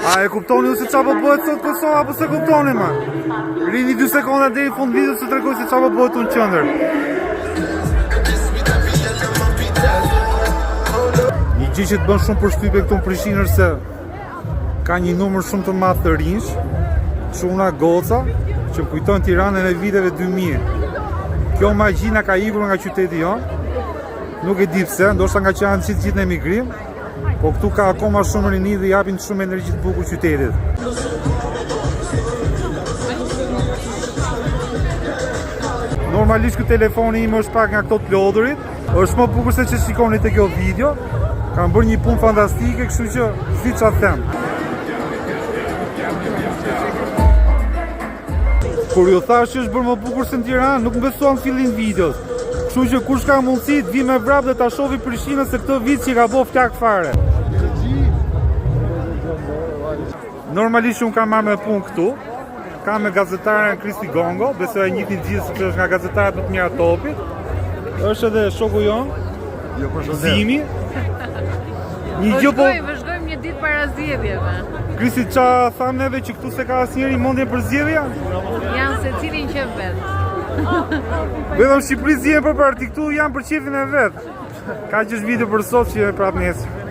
A e kuptoni ju se qa po bëhet sot Kosova apo se kuptoni ma? Rini 2 sekonda deri në fund video se tregoj se qa po bëhet unë qëndër. Një gjë që të bën shumë përshtypje këtu në Prishtinë është se ka një numër shumë të madh të rinj, çuna goca, që kujtojnë Tiranën e viteve 2000. Kjo magji na ka ikur nga qyteti jonë. Nuk e di pse, ndoshta nga që janë gjithë në emigrim, po këtu ka akoma shumë rini dhe japin shumë energji të bukur qytetit. Normalisht ky telefoni im është pak nga këto të lodhurit, është më bukur se që shikoni te kjo video. Kam bërë një punë fantastike, kështu që si ç'a them. Kur ju thash që është bërë më bukur se në Tiranë, nuk më besuan në fillim videos. Kështu që kush ka mundësi të vi me vrap dhe ta shohë Prishtinën se këtë vit që ka bo flak fare. Normalisht unë kam marrë me punë këtu. Kam me gazetaren Kristi Gongo, besoj e njihni gjithë sepse është nga gazetarët më të mirë topit. Është edhe shoku jon, Zimi. Një gjë po vazhdojmë një ditë para zgjedhjeve. Kristi qa tham neve që këtu se ka asnjëri mendje për zgjedhja? Janë secilin që vet. Vetëm Shqipëri zgjedhjen për parti, këtu janë për qefin e vet. Ka që është video për sot që e prap nesër.